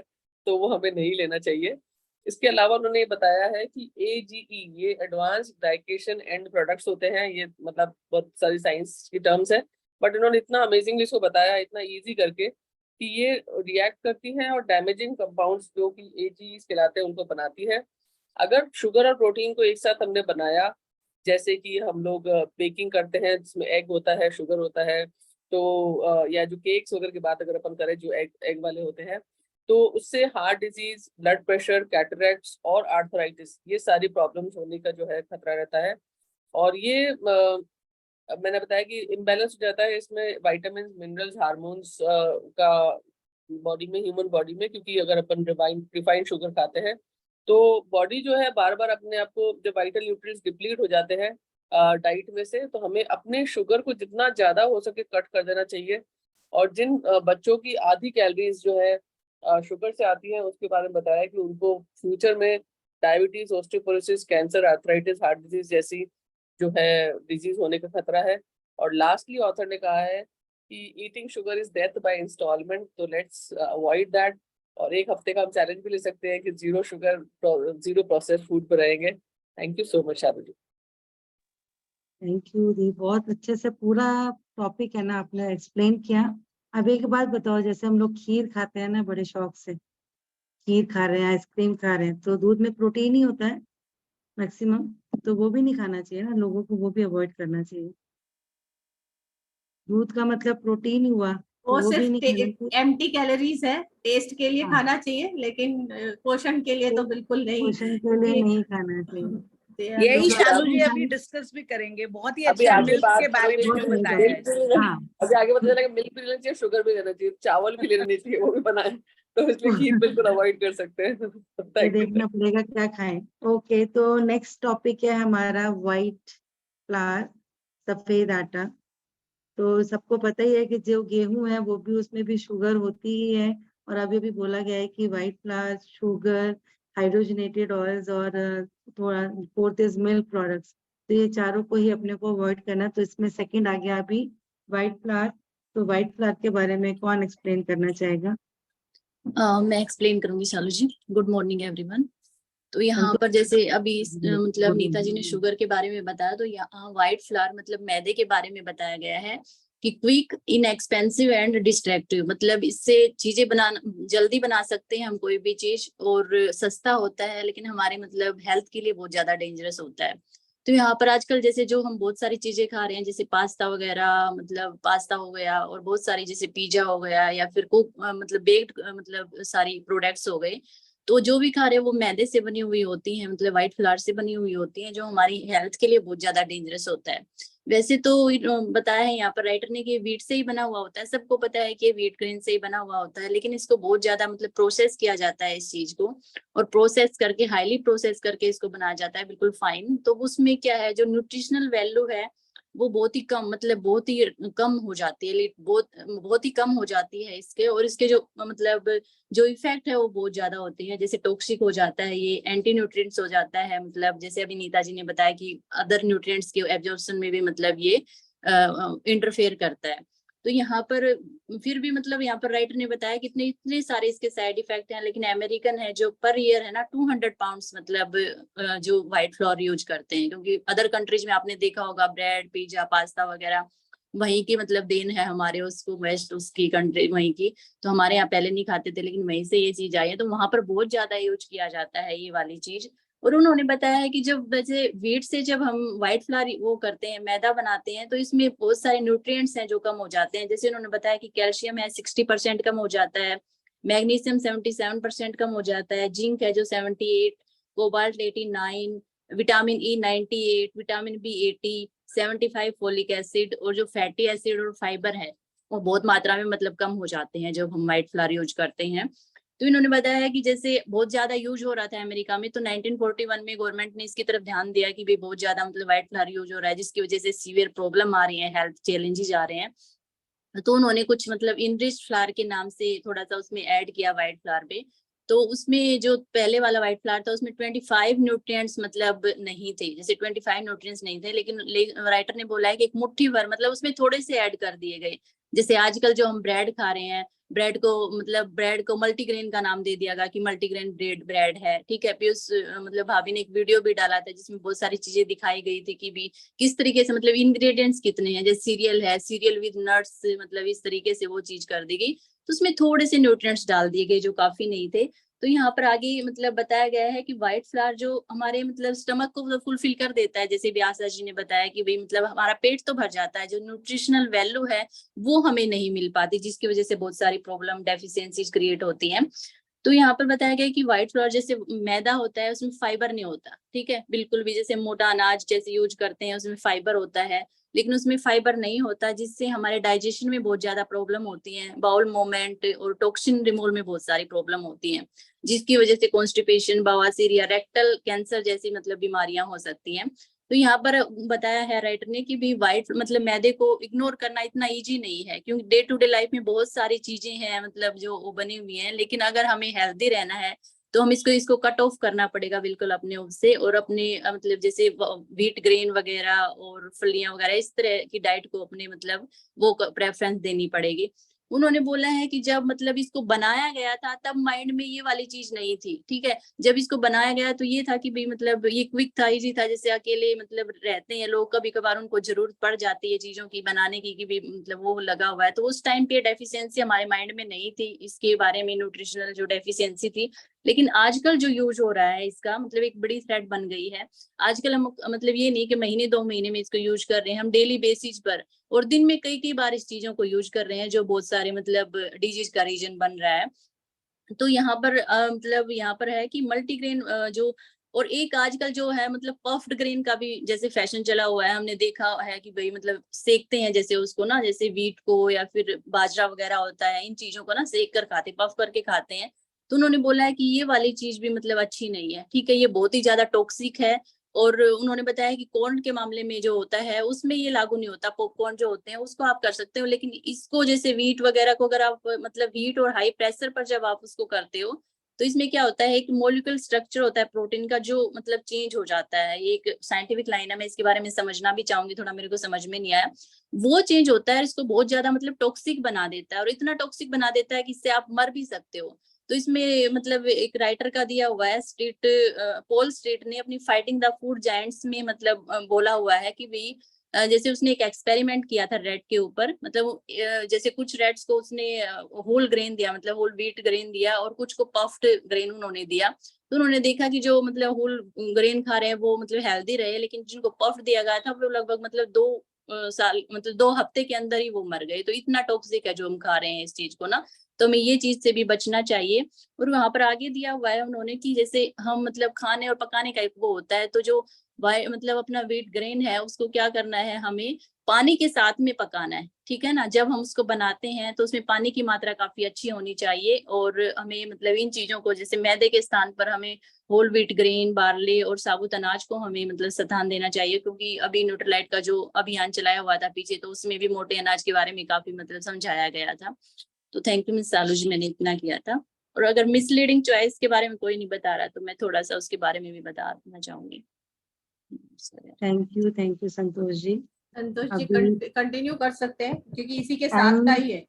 तो वो हमें नहीं लेना चाहिए। इसके अलावा उन्होंने ये बताया है कि AGE ये एडवांस डाइकेशन एंड प्रोडक्ट्स होते हैं, ये मतलब बहुत सारी साइंस की टर्म्स है, बट उन्होंने इतना अमेजिंगली इसको बताया इतना इजी करके कि ये रिएक्ट करती हैं और डैमेजिंग कंपाउंड्स जो कि AGEs कहलाते हैं उनको बनाती है। अगर शुगर और प्रोटीन को एक साथ हमने बनाया, जैसे कि हम लोग बेकिंग करते हैं जिसमें एग होता है, शुगर होता है, तो या जो केक्स वगैरह की बात अगर अपन करें जो एग वाले होते हैं, तो उससे हार्ट डिजीज, ब्लड प्रेशर, कैटरेक्ट्स और आर्थराइटिस ये सारी प्रॉब्लम्स होने का जो है खतरा रहता है। और ये मैंने बताया कि इम्बैलेंस हो जाता है इसमें विटामिन, मिनरल्स, हार्मोन्स का बॉडी में, ह्यूमन बॉडी में, क्योंकि अगर अपन रिफाइंड शुगर खाते हैं तो बॉडी जो है बार बार अपने आप को, जब वाइटल न्यूट्रिएंट्स डिप्लीट हो जाते हैं डाइट में से, तो हमें अपने शुगर को जितना ज्यादा हो सके कट कर देना चाहिए। और जिन बच्चों की आधी कैलोरीज जो है शुगर से आती है, उसके बारे में बताया कि उनको फ्यूचर में diabetes, osteoporosis, cancer, arthritis, heart disease जैसी जो है डिजीज होने का खतरा है। और लास्टली ऑथर ने कहा है कि eating sugar is death by instalment, तो लेट्स अवॉइड दैट। और एक हफ्ते का हम चैलेंज भी ले सकते हैं कि zero sugar, zero processed food पर रहेंगे। Thank you so much Shalu ji. Thank you दी, बहुत अच्छे से पूरा टॉपिक है ना आपने एक्सप्लेन किया। अब एक बात बताओ, जैसे हम लोग खीर खाते हैं ना बड़े शौक से, खीर खा रहे हैं, आइसक्रीम खा रहे हैं, तो दूध में प्रोटीन ही होता है मैक्सिमम, तो वो भी नहीं खाना चाहिए ना लोगों को, वो भी अवॉइड करना चाहिए। दूध का मतलब प्रोटीन ही हुआ, तो वो वो भी सिर्फ नहीं खाना चाहिए। एम्प्टी कैलोरीज है, टेस्ट के लिए हाँ, खाना चाहिए, लेकिन पोषण के लिए तो बिल्कुल नहीं, पोषण के लिए क्योंकि नहीं खाना चाहिए। यही जो शालू अगर जी अभी इंसान डिस्कस भी करेंगे, बहुत ही अभी अच्छा आगे मिल्क बात के बारे में करोगे जो बहुत बताया है। सही हाँ अभी आगे पता चलेगा मिल्क भी लेना चाहिए, शुगर भी लेना चाहिए, चावल भी लेना चाहिए, वो भी बनाए, तो इसलिए खीर बिल्कुल अवॉइड कर सकते हैं। ये थैंक यू। देखना पड़ेगा क्या खाएं। ओके, तो नेक्स्ट टॉपिक है हमारा वाइट फ्लावर, सफेद आटा। तो सबको पता ही है कि जो गेहूं है वो भी, उसमें भी शुगर होती ही है। और अभी भी बोला गया है कि white flower, sugar, hydrogenated oils और थोड़ा फोर्थ इज मिल्क प्रोडक्ट्स, तो ये चारों को ही अपने को अवॉइड करना। तो इसमें सेकंड आ गया अभी वाइट फ्लावर। तो वाइट फ्लावर के बारे में कौन एक्सप्लेन करना चाहेगा? मैं एक्सप्लेन करूंगी Shalu ji. Good morning everyone. तो यहाँ हमको पर जैसे अभी मतलब बोलो। नीता जी ने शुगर के बारे में बताया, तो यहाँ व्हाइट फ्लावर मतलब मैदे के बारे में बताया गया है कि क्विक, इनएक्सपेंसिव एंड डिस्ट्रैक्टिव, मतलब इससे चीजें बनाना, जल्दी बना सकते हैं हम कोई भी चीज, और सस्ता होता है, लेकिन हमारे मतलब हेल्थ के लिए बहुत ज्यादा डेंजरस होता है। तो यहाँ पर आजकल जैसे जो हम बहुत सारी चीजें खा रहे हैं, जैसे पास्ता वगैरह, मतलब पास्ता हो गया, और बहुत सारी जैसे पिज्जा हो गया, या फिर कुक मतलब बेक्ड मतलब सारी प्रोडक्ट्स हो गए, तो जो भी खा रहे हैं वो मैदे से बनी हुई होती हैं, मतलब व्हाइट फ्लावर से बनी हुई होती हैं, जो हमारी हेल्थ के लिए बहुत ज्यादा डेंजरस होता है। वैसे तो बताया है यहाँ पर राइटर ने कि व्हीट से ही बना हुआ होता है, सबको पता है कि व्हीट ग्रेन से ही बना हुआ होता है, लेकिन इसको बहुत ज्यादा मतलब प्रोसेस किया जाता है इस चीज को, और प्रोसेस करके, हाईली प्रोसेस करके इसको बनाया जाता है बिल्कुल फाइन। तो उसमें क्या है, जो न्यूट्रिशनल वैल्यू है वो बहुत ही कम, मतलब बहुत ही कम हो जाती है, बहुत ही कम हो जाती है इसके, और इसके जो मतलब जो इफेक्ट है वो बहुत ज्यादा होते हैं, जैसे टॉक्सिक हो जाता है ये, एंटी न्यूट्रिएंट्स हो जाता है, मतलब जैसे अभी नीता जी ने बताया कि अदर न्यूट्रिएंट्स के एब्जॉर्प्शन में भी मतलब ये इंटरफेयर करता है। तो यहाँ पर फिर भी मतलब यहाँ पर राइटर ने बताया कि इतने सारे इसके साइड इफेक्ट हैं, लेकिन अमेरिकन है जो पर ईयर है ना 200 पाउंड्स मतलब जो व्हाइट फ्लोर यूज करते हैं, क्योंकि अदर कंट्रीज में आपने देखा होगा ब्रेड, पिज्जा, पास्ता वगैरह वहीं की मतलब देन है हमारे, उसको वेस्ट उसकी कंट्री वहीं की, तो हमारे यहाँ पहले नहीं खाते थे, लेकिन वहीं से ये चीज आई है, तो वहां पर बहुत ज्यादा यूज किया जाता है ये वाली चीज। और उन्होंने बताया है कि जब वैसे व्हीट से जब हम व्हाइट फ्लावर वो करते हैं, मैदा बनाते हैं, तो इसमें बहुत सारे न्यूट्रिएंट्स हैं जो कम हो जाते हैं, जैसे उन्होंने बताया कि कैल्शियम है 60% कम हो जाता है, मैग्नीशियम 77% कम हो जाता है, जिंक है जो 78, cobalt 89, vitamin E 98, vitamin B 80, 75 folic acid, और जो फैटी एसिड और फाइबर है वो बहुत मात्रा में मतलब कम हो जाते हैं जब हम व्हाइट फ्लावर यूज करते हैं। तो इन्होंने बताया है कि जैसे बहुत ज्यादा यूज हो रहा था अमेरिका में, तो 1941 में गवर्नमेंट ने इसकी तरफ ध्यान दिया कि भाई बहुत ज्यादा मतलब व्हाइट फ्लावर यूज हो रहा है, जिसकी वजह से सीवियर प्रॉब्लम आ रही है, हेल्थ चैलेंजेस आ रहे हैं। तो उन्होंने कुछ मतलब इनरिच्ड फ्लावर के नाम से थोड़ा सा उसमें ऐड किया व्हाइट फ्लावर पे। तो उसमें जो पहले वाला व्हाइट फ्लावर था उसमें 25 न्यूट्रिएंट्स मतलब नहीं थे, जैसे 25 न्यूट्रिएंट्स नहीं थे, लेकिन राइटर ने बोला है कि एक मुट्ठी भर मतलब उसमें थोड़े से ऐड कर दिए गए। जैसे आजकल जो हम ब्रेड खा रहे हैं, ब्रेड को मल्टीग्रेन का नाम दे दिया गया कि मल्टीग्रेन ब्रेड है, ठीक है। पीयूष मतलब भाभी ने एक वीडियो भी डाला था जिसमें बहुत सारी चीजें दिखाई गई थी कि भी किस तरीके से मतलब इंग्रेडिएंट्स कितने हैं, जैसे सीरियल है, सीरियल विद नट्स, मतलब इस तरीके से वो चीज कर दी गई, तो उसमें थोड़े से न्यूट्रिएंट्स डाल दिए गए जो काफी नहीं थे। तो यहाँ पर आगे मतलब बताया गया है कि व्हाइट फ्लावर जो हमारे मतलब स्टमक को फुलफिल कर देता है, जैसे व्यासा जी ने बताया कि भाई मतलब हमारा पेट तो भर जाता है, जो न्यूट्रिशनल वैल्यू है वो हमें नहीं मिल पाती, जिसकी वजह से बहुत सारी प्रॉब्लम, डेफिशिएंसीज क्रिएट होती हैं। तो यहाँ पर बताया गया कि व्हाइट फ्लोर जैसे मैदा होता है उसमें फाइबर नहीं होता, ठीक है, बिल्कुल भी, जैसे मोटा अनाज जैसे यूज करते हैं उसमें फाइबर होता है, लेकिन उसमें फाइबर नहीं होता, जिससे हमारे डाइजेशन में बहुत ज्यादा प्रॉब्लम होती है, बाउल मूवमेंट और टॉक्सिन रिमूवल में बहुत सारी प्रॉब्लम होती हैं, जिसकी वजह से कॉन्स्टिपेशन, बवासीर या रेक्टल कैंसर जैसी मतलब बीमारियां हो सकती हैं। तो यहाँ पर बताया है राइटर ने कि भी वाइट मतलब मैदे को इग्नोर करना इतना इजी नहीं है, क्योंकि डे टू डे लाइफ में बहुत सारी चीजें हैं मतलब जो वो बनी हुई हैं, लेकिन अगर हमें हेल्दी रहना है तो हम इसको कट ऑफ करना पड़ेगा बिल्कुल अपने उससे, और अपने मतलब जैसे व्हीट ग्रेन वगैरह और फलियां वगैरह इस तरह की डाइट को अपने मतलब वो प्रेफरेंस देनी पड़ेगी। उन्होंने बोला है कि जब मतलब इसको बनाया गया था तब माइंड में ये वाली चीज नहीं थी, ठीक है। जब इसको बनाया गया तो ये था कि भाई मतलब ये क्विक था, इजी था, जैसे अकेले मतलब रहते हैं लोग, कभी कभार उनको जरूरत पड़ जाती है चीजों की बनाने की कि भी मतलब वो लगा हुआ है, तो उस टाइम पे डेफिशिएंसी हमारे माइंड में नहीं थी इसके बारे में, न्यूट्रिशनल जो डेफिशिएंसी थी। लेकिन आजकल जो यूज हो रहा है इसका मतलब एक बड़ी थ्रेट बन गई है। आजकल हम मतलब ये नहीं कि महीने 2 महीने में इसको यूज कर रहे हैं, हम डेली बेसिस पर और दिन में कई कई बार इस चीजों को यूज कर रहे हैं, जो बहुत सारे मतलब डिजीज का रीजन बन रहा है। तो यहाँ पर मतलब यहाँ पर है कि मल्टीग्रेन जो, और एक आजकल जो है मतलब पफ्ड ग्रेन का भी जैसे फैशन चला हुआ है, हमने देखा है कि भाई मतलब सेकते हैं जैसे उसको ना, जैसे व्हीट को या फिर बाजरा वगैरह होता है, इन चीजों को ना सेक कर खाते, पफ करके खाते हैं। तो उन्होंने बोला है कि ये वाली चीज भी मतलब अच्छी नहीं है, ठीक है, ये बहुत ही ज्यादा टॉक्सिक है। और उन्होंने बताया कि कॉर्न के मामले में जो होता है उसमें ये लागू नहीं होता, पॉपकॉर्न जो होते हैं उसको आप कर सकते हो, लेकिन इसको जैसे व्हीट वगैरह को अगर आप मतलब हीट और हाई प्रेशर पर जब आप उसको करते हो तो इसमें क्या होता है, एक मॉलिक्यूलर स्ट्रक्चर होता है प्रोटीन का जो मतलब चेंज हो जाता है। ये एक साइंटिफिक लाइन है, मैं इसके बारे में समझना भी चाहूंगी, थोड़ा मेरे को समझ में नहीं आया। वो चेंज होता है, इसको बहुत ज्यादा मतलब टॉक्सिक बना देता है, और इतना टॉक्सिक बना देता है कि इससे आप मर भी सकते हो। तो इसमें मतलब एक राइटर का दिया हुआ है स्ट्रीट, पॉल स्ट्रीट ने अपनी फाइटिंग द फूड जायंट्स में मतलब बोला हुआ है कि भाई जैसे उसने एक एक्सपेरिमेंट किया था रेड के ऊपर, मतलब जैसे कुछ रेड्स को उसने होल ग्रेन दिया, मतलब होल व्हीट ग्रेन दिया, और कुछ को पफ्ड ग्रेन उन्होंने दिया। तो उन्होंने देखा कि जो मतलब होल ग्रेन खा रहे हैं वो मतलब हेल्दी रहे, लेकिन जिनको पफ्ड दिया गया था वो लगभग मतलब 2 साल मतलब 2 हफ्ते के अंदर ही वो मर गए। तो इतना टॉक्सिक है जो हम खा रहे हैं इस चीज को ना, तो हमें ये चीज से भी बचना चाहिए। और वहां पर आगे दिया हुआ है उन्होंने कि जैसे हम मतलब खाने और पकाने का एक वो होता है, तो जो मतलब अपना व्हीट ग्रेन है उसको क्या करना है, हमें पानी के साथ में पकाना है, ठीक है ना। जब हम उसको बनाते हैं तो उसमें पानी की मात्रा काफी अच्छी होनी चाहिए, और हमें मतलब इन चीजों को जैसे मैदे के स्थान पर हमें होल व्हीट ग्रेन, बार्ले और साबुत अनाज को हमें मतलब स्थान देना चाहिए, क्योंकि अभी न्यूट्रीलाइट का जो अभियान चलाया हुआ था पीछे, तो उसमें भी मोटे अनाज के बारे में काफी मतलब समझाया गया था। तो थैंक यू मिस सालू जी, मैंने इतना किया था। और अगर मिसलीडिंग चॉइस के बारे में कोई नहीं बता रहा तो मैं थोड़ा सा उसके बारे में भी बताना चाहूंगी। Thank you Santosh ji. संतोष जी अभी कंटिन्यू कर सकते हैं क्योंकि इसी के साथ का ही है।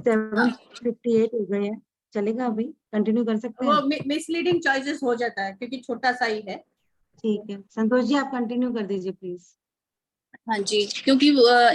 7:58 हो गए हैं, चलेगा, अभी कंटिन्यू कर सकते हैं। वो मिसलीडिंग चॉइसेस हो जाता है क्योंकि छोटा सा ही है। ठीक है संतोष जी, आप कंटिन्यू कर दीजिए प्लीज। हाँ जी, क्योंकि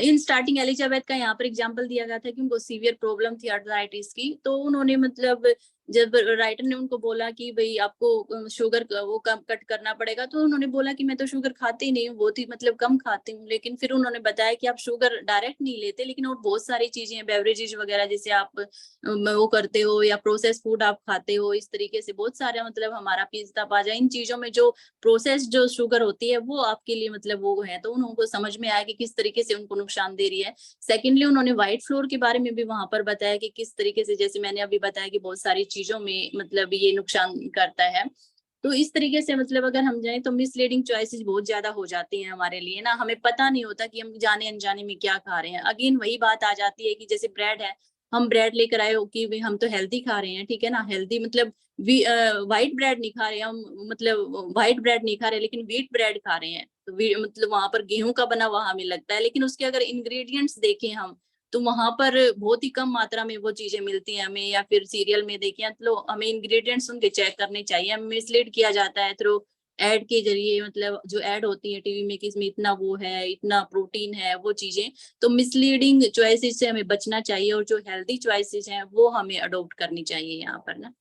इन स्टार्टिंग एलिजाबेथ का यहाँ पर एग्जांपल दिया गया था कि उनको सीवियर प्रॉब्लम थी आर्थराइटिस की, तो उन्होंने मतलब जब राइटर ने उनको बोला कि भाई आपको शुगर वो कम कट करना पड़ेगा, तो उन्होंने बोला कि मैं तो शुगर खाती नहीं हूँ, बहुत ही मतलब कम खाती हूँ। लेकिन फिर उन्होंने बताया कि आप शुगर डायरेक्ट नहीं लेते, लेकिन और बहुत सारी चीजें हैं, बेवरेजेज वगैरह जैसे आप वो करते हो, या प्रोसेस फूड आप खाते हो, इस तरीके से बहुत सारा मतलब हमारा पिस्ता पाजा, इन चीजों में जो प्रोसेस जो शुगर होती है वो आपके लिए मतलब वो है। तो उनको समझ में आया कि किस तरीके से उनको नुकसान दे रही है। सेकेंडली उन्होंने व्हाइट फ्लोर के बारे में भी वहां पर बताया कि किस तरीके से, जैसे मैंने अभी बताया कि बहुत सारी चीजों में मतलब ये नुकसान करता है। तो इस तरीके से मतलब अगर हम जाएं तो मिसलीडिंग चॉइसेस बहुत ज्यादा हो जाती हैं हमारे लिए ना, हमें पता नहीं होता कि हम जाने अनजाने में क्या खा रहे हैं। अगेन वही बात आ जाती है कि जैसे ब्रेड है, हम ब्रेड लेकर आए हो कि हम तो हेल्दी खा रहे हैं, ठीक है ना, हेल्दी मतलब व्हाइट ब्रेड नहीं खा रहे हम, मतलब व्हाइट ब्रेड नहीं खा रहे लेकिन व्हीट ब्रेड खा रहे हैं। तो मतलब वहां पर गेहूं का बना हुआ हमें लगता है, लेकिन उसके अगर इंग्रेडिएंट्स देखें हम तो वहां पर बहुत ही कम मात्रा में वो चीजें मिलती हैं हमें, या फिर सीरियल में देखें तो हमें इंग्रेडिएंट्स उनके चेक करने चाहिए। हमें मिसलीड किया जाता है थ्रू एड के जरिए, मतलब जो एड होती है टीवी में कि इसमें इतना वो है, इतना प्रोटीन है, वो चीजें। तो मिसलीडिंग चॉइसेस से हमें बचना चाहिए, और जो हेल्दी चॉइसेस हैं वो हमें अडॉप्ट करनी चाहिए यहाँ पर ना।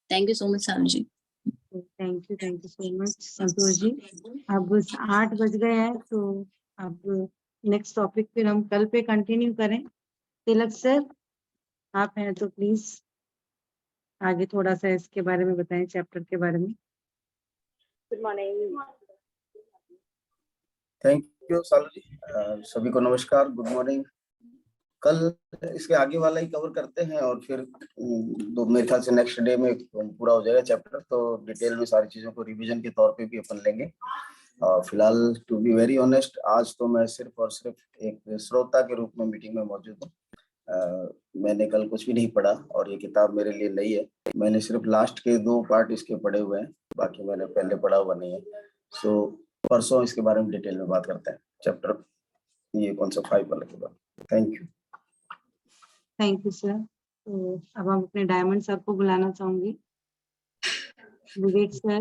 Thank you so much Sanu ji. Thank you so much Santosh ji. अब 8 बज गए हैं, तो अब नेक्स्ट टॉपिक फिर हम कल पे कंटिन्यू करें। तिलक सर, आप हैं तो प्लीज आगे थोड़ा सा इसके बारे में बताएं, चैप्टर के बारे में। Good morning. थैंक यू सालू जी। सभी को नमस्कार, गुड मॉर्निंग। कल इसके आगे वाला ही कवर करते हैं और फिर तो मेरे ख्याल से नेक्स्ट डे में पूरा हो जाएगा चैप्टर, तो डिटेल में सारी चीजों को रिवीजन के तौर पे भी अपन लेंगे। फिलहाल टू बी वेरी ऑनेस्ट, आज तो मैं सिर्फ और सिर्फ एक श्रोता के रूप में मीटिंग में मौजूद हूँ। मैंने कल कुछ भी नहीं पढ़ा और ये किताब मेरे लिए नई है। मैंने सिर्फ लास्ट के 2 पार्ट इसके पढ़े हुए हैं, बाकी मैंने पहले पढ़ा हुआ नहीं है। सो परसों इसके बारे में डिटेल में बात करते हैं, चैप्टर ये कौन सा 5 वाला के बाद। Thank you. Thank you sir. तो अब हम अपने डायमंड सर को बुलाना चाहूंगी। विवेक सर।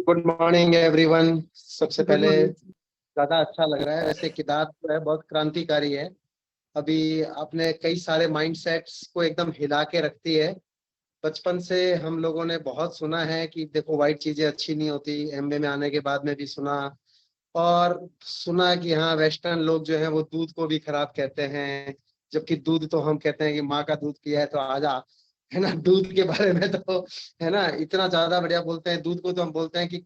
Good morning everyone. सबसे Good पहले morning. ज्यादा अच्छा लग रहा है, वैसे किताब जो है बहुत क्रांतिकारी है। अभी आपने कई सारे माइंडसेट्स को एकदम हिला के रखती है। बचपन से हम लोगों ने बहुत सुना है कि देखो वाइट चीजें अच्छी नहीं होती, एमए में आने के बाद में भी सुना, और सुना कि हाँ वेस्टर्न लोग जो है वो दूध को भी खराब कहते हैं, जबकि दूध तो हम कहते हैं कि माँ का दूध पिया है तो आजा, है ना। दूध के बारे में तो है ना इतना ज्यादा बढ़िया बोलते हैं। दूध को तो हम बोलते हैं कि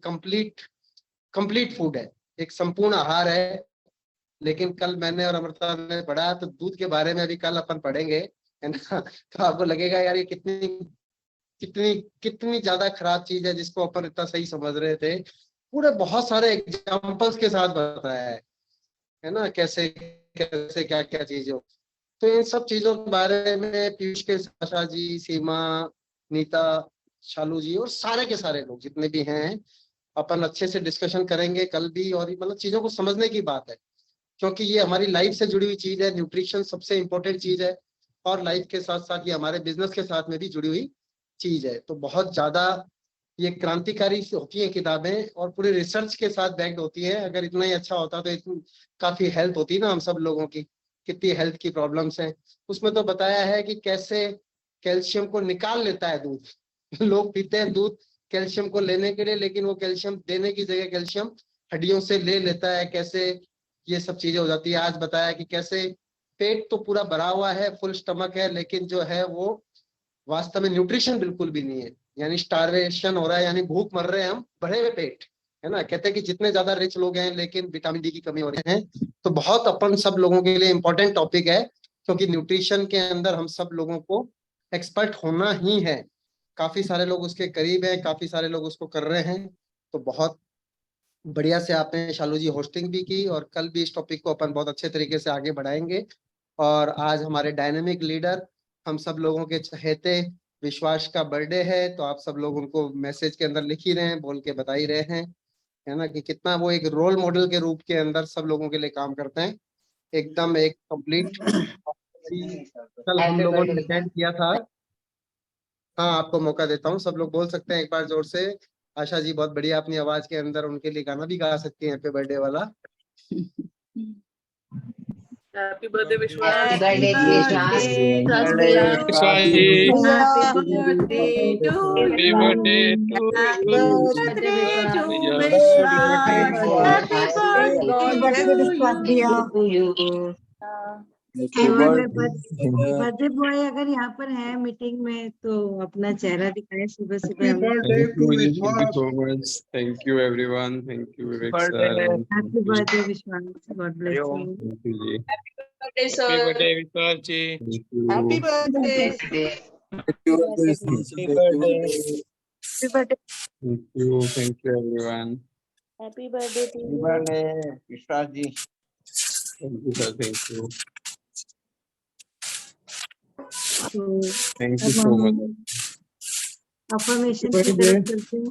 कंप्लीट फूड है, एक संपूर्ण आहार है। लेकिन कल मैंने और अमृता ने पढ़ा तो दूध के बारे में अभी कल अपन पढ़ेंगे, है ना। तो आपको लगेगा यार ये कितनी कितनी कितनी ज्यादा खराब चीज है जिसको अपन इतना सही समझ रहे थे। पूरे बहुत सारे एग्जांपल्स के साथ बताया है ना, कैसे कैसे क्या क्या चीज हो। तो इन सब चीजों के बारे में पीयूष के आशा जी, सीमा, नीता, शालू जी और सारे के सारे लोग जितने भी हैं, अपन अच्छे से डिस्कशन करेंगे कल भी। और मतलब चीजों को समझने की बात है, क्योंकि ये हमारी लाइफ से जुड़ी हुई चीज है। न्यूट्रिशन सबसे इम्पोर्टेंट चीज है और लाइफ के साथ साथ ये हमारे बिजनेस के साथ में भी जुड़ी हुई चीज है। तो बहुत ज्यादा ये क्रांतिकारी होती है किताबें और पूरे रिसर्च के साथ बैक्ड होती है। अगर इतना ही अच्छा होता तो इतनी काफी हेल्प होती ना हम सब लोगों की। कितनी हेल्थ की प्रॉब्लम्स हैं, उसमें तो बताया है कि कैसे कैल्शियम को निकाल लेता है दूध। लोग पीते हैं दूध कैल्शियम को लेने के लिए, लेकिन वो कैल्शियम देने की जगह कैल्शियम हड्डियों से ले लेता है। कैसे ये सब चीजें हो जाती है। आज बताया कि कैसे पेट तो पूरा भरा हुआ है, फुल स्टमक है, लेकिन जो है वो वास्तव में न्यूट्रिशन बिल्कुल भी नहीं है, यानी स्टारवेशन हो रहा है, यानी भूख मर रहे हैं हम भरे हुए पेट, है ना। कहते हैं कि जितने ज्यादा रिच लोग हैं लेकिन विटामिन डी की कमी हो रही है। तो बहुत अपन सब लोगों के लिए इंपॉर्टेंट टॉपिक है, क्योंकि न्यूट्रिशन के अंदर हम सब लोगों को एक्सपर्ट होना ही है। काफी सारे लोग उसके करीब हैं, काफी सारे लोग उसको कर रहे हैं। तो बहुत बढ़िया से आपने शालू जी होस्टिंग भी की और कल भी इस टॉपिक को अपन बहुत अच्छे तरीके से आगे बढ़ाएंगे। और आज हमारे डायनेमिक लीडर, हम सब लोगों के चहेते विश्वास का बर्थडे है, तो आप सब लोग उनको मैसेज के अंदर लिख ही रहे हैं, बोल के बता ही रहे हैं, है ना, कि कितना वो एक रोल मॉडल के रूप के अंदर सब लोगों के लिए काम करते हैं। एकदम एक कंप्लीट। कल हम लोगों ने अटेंड किया था। हाँ आपको मौका देता हूँ, सब लोग बोल सकते हैं एक बार जोर से। आशा जी बहुत बढ़िया अपनी आवाज के अंदर उनके लिए गाना भी गा सकती हैं हैप्पी बर्थडे वाला। हैप्पी बर्थडे विश्वास। Happy birthday to Happy you. birthday to Happy you. birthday to Vishwas. Vishwas. Happy birthday to you. Birthday boy अगर यहाँ पर है मीटिंग में तो अपना चेहरा दिखाए सुबह सुबह हमें। Thank you so much. Thank you everyone. Thank you Vivek sir. Happy birthday Vishwas, God bless you. Thank you जी. birthday, sir. Happy birthday Vishwas ji. Thank you. Happy birthday. Happy birthday. Thank you. Thank you everyone. Happy birthday to you. विश्वास जी। Thank you sir. Thank you. तो Thank you अब so हम much. अफर्मेशन की तरफ चलते हैं।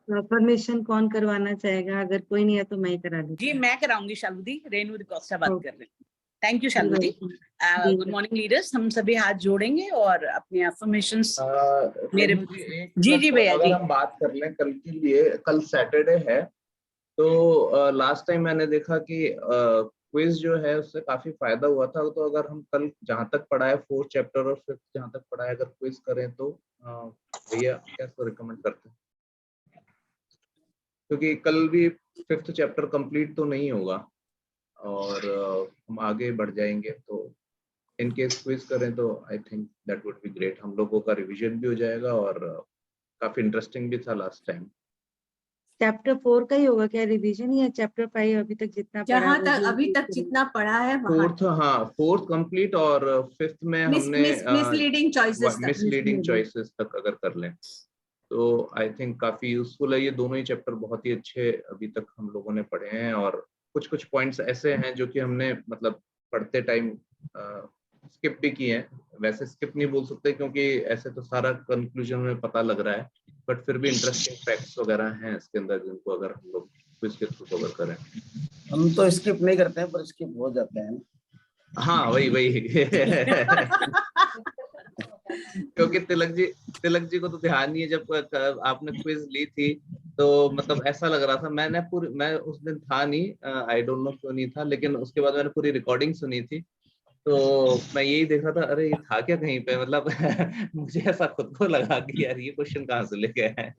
तो अफर्मेशन कौन करवाना चाहेगा? अगर कोई नहीं है तो मैं ही करा लूंगी। जी मैं कराऊंगी शालू दी। रेनू रिकोस्टा बात कर रहे हैं। Thank you Shalu the. Good morning leaders. हम सभी हाथ जोड़ेंगे और अपने अफर्मेशंस मेरे जी भैया जी। अगर हम बात कर लें कल के लिए, कल सैटरडे है, तो लास्ट टाइम मैंने देखा कि क्विज जो है उससे काफी फायदा हुआ था। तो अगर हम कल जहां तक पढ़ा है 4th चैप्टर और 5th जहां तक पढ़ा है, अगर क्विज करें तो भैया कैसे रिकमेंड करते हैं? क्योंकि कल भी 5th चैप्टर कंप्लीट तो नहीं होगा और हम आगे बढ़ जाएंगे। तो इन केस क्विज करें तो I think that would be great. हम लोगों का रिवीजन भी हो जाएगा और काफी इंटरेस्टिंग भी था लास्ट टाइम। चैप्टर 4 का ही होगा क्या रिवीजन, या चैप्टर 5 अभी तक जितना पढ़ा जहाँ है वो तक भी अभी include तक करेंगे? जितना पढ़ा है वहाँ फोर्थ, हाँ फोर्थ कंप्लीट और फिफ्थ में हमने मिसलीडिंग चॉइसेस तक। मिसलीडिंग चॉइसेस तक अगर कर लें तो आई थिंक काफी यूजफुल है। ये दोनों ही चैप्टर बहुत ही अच्छे अभी तक हम लोगों ने पढ़े हैं, और कुछ कुछ पॉइंट्स ऐसे हैं जो कि हमने मतलब पढ़ते टाइम स्किप भी किए हैं। वैसे स्किप नहीं बोल सकते क्योंकि ऐसे तो सारा कंक्लूजन में पता लग रहा है, बट फिर भी इंटरेस्टिंग फैक्ट्स वगैरह हैं इसके अंदर जिनको अगर हम लोग क्विज के थ्रू कवर करें। हम तो स्किप नहीं करते हैं पर स्किप हो जाते हैं। हाँ वही क्योंकि तिलक जी को तो ध्यान नहीं है। जब आपने क्विज ली थी तो मतलब ऐसा लग रहा था, मैं उस दिन था नहीं, आई डोंट नो क्यों नहीं था, लेकिन उसके बाद मैंने पूरी रिकॉर्डिंग सुनी थी तो मैं यही देख रहा था, अरे ये था क्या कहीं पे, मतलब मुझे ऐसा खुद को लगा कि यार ये क्वेश्चन कहाँ से लेके आए हैं।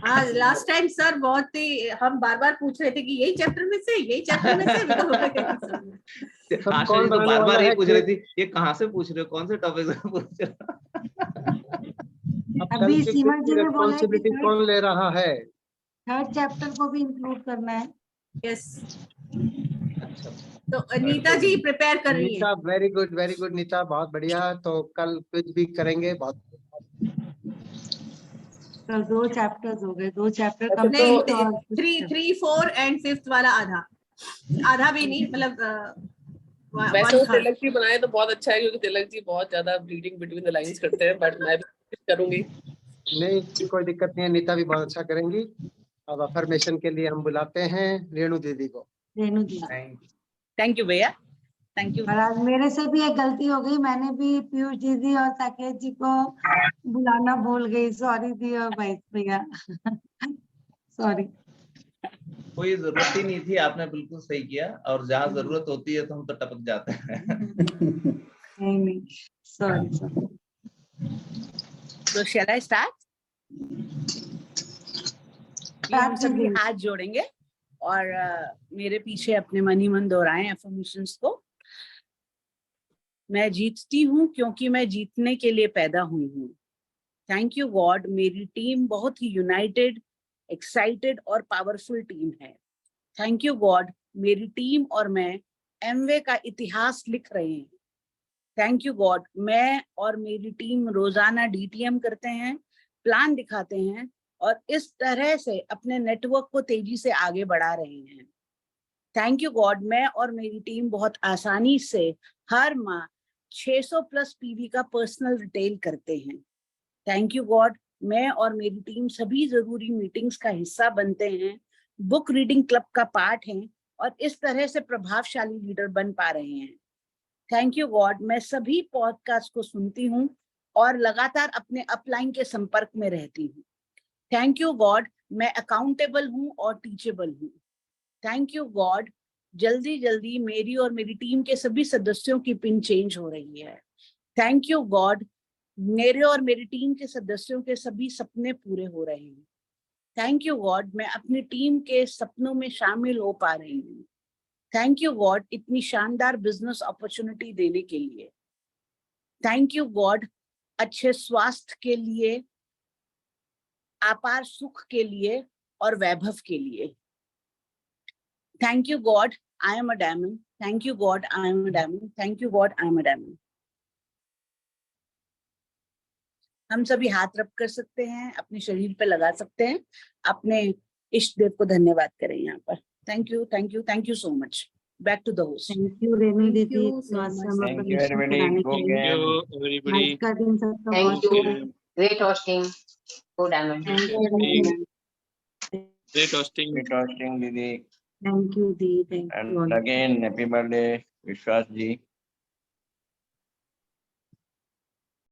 हाँ लास्ट टाइम सर बहुत ही हम बार बार पूछ रहे थे कि यही चैप्टर में से आशा जी तो बार बार यही पूछ रही थी, ये कहाँ से पूछ रहे हो, कौन से टॉपिक से पूछ रहे हो। अभी सीमा जी ने बोला है कि कौन ले रहा है? थर्ड चैप्टर को भी इंक्लूड करना है। यस तो नीता जी प्रिपेयर कर रही है। वेरी गुड नीता, बहुत बढ़िया। तो कल क्विज भी करेंगे। बहुत तो 2 चैप्टर्स हो गए, 2 चैप्टर नहीं कंप्लीट। 3, 4 एंड 5th वाला आधा भी नहीं, मतलब वैसे वो तिलक जी बनाए तो बहुत अच्छा है क्योंकि तिलक जी बहुत ज्यादा रीडिंग बिटवीन द लाइंस करते हैं, बट मैं भी करूंगी। नहीं कोई दिक्कत नहीं है, नीता भी बहुत अच्छा करेंगी। अब अफर्मेशन के लिए हम बुलाते हैं रेणु दीदी को। रेणु दीदी, थैंक यू भैया, थैंक यू। और आज मेरे से भी एक गलती हो गई, मैंने भी पीयूष दीदी और साकेत जी को बुलाना भूल गई। सॉरी दी और भैया सॉरी। कोई जरूरत ही नहीं थी, आपने बिल्कुल सही किया, और जहाँ जरूरत होती है तो हम तो टपक जाते हैं। नहीं सॉरी। तो शैल आई स्टार्ट? हम सभी हाथ जोड़ेंगे और मेरे पीछे अपने मन ही मन दोहराएं अफर्मेशंस को। मैं जीतती हूँ क्योंकि मैं जीतने के लिए पैदा हुई हूँ। थैंक यू गॉड, मेरी टीम बहुत ही यूनाइटेड, एक्साइटेड और पावरफुल टीम है। थैंक यू गॉड, मेरी टीम और मैं एमवे का इतिहास लिख रहे हैं। थैंक यू गॉड, मैं और मेरी टीम रोजाना डीटीएम करते हैं, प्लान दिखाते हैं और इस तरह से अपने नेटवर्क को तेजी से आगे बढ़ा रहे हैं। थैंक यू गॉड, मैं और मेरी टीम बहुत आसानी से हर माह 600 प्लस पीवी का पर्सनल रिटेल करते हैं। थैंक यू गॉड, मैं और मेरी टीम सभी जरूरी मीटिंग्स का हिस्सा बनते हैं, बुक रीडिंग क्लब का पार्ट हैं और इस तरह से प्रभावशाली लीडर बन पा रहे हैं। थैंक यू गॉड, मैं सभी पॉडकास्ट को सुनती हूँ और लगातार अपने अपलाइन के संपर्क में रहती हूँ। थैंक यू गॉड, मैं अकाउंटेबल हूँ और टीचेबल हूँ। थैंक यू गॉड, जल्दी जल्दी मेरी और मेरी टीम के सभी सदस्यों की पिन चेंज हो रही है। थैंक यू गॉड, मेरे और मेरी टीम के सदस्यों के सभी सपने पूरे हो रहे हैं। थैंक यू गॉड, मैं अपनी टीम के सपनों में शामिल हो पा रही हूँ। थैंक यू गॉड, इतनी शानदार बिजनेस अपॉर्चुनिटी देने के लिए। थैंक यू गॉड, अच्छे स्वास्थ्य के लिए, अपार सुख के लिए और वैभव के लिए। Thank you God, I am a diamond. Thank you God, I am a diamond. Thank you God, I am a diamond. हम सभी हाथ रब कर सकते हैं, अपने शरीर पे लगा सकते हैं, अपने इष्ट देव को धन्यवाद करें यहाँ पर। Thank you, thank you, thank you so much. Back to the host. Thank you Renu दीदी, Thank you so much. Thank you everybody. Go आज everybody. का दिन सबका Thank बहुत you. Great hosting. Good Diamond. Great hosting. Great hosting, Didi. Thank you the, thank you. And again, happy birthday, Vishwas ji.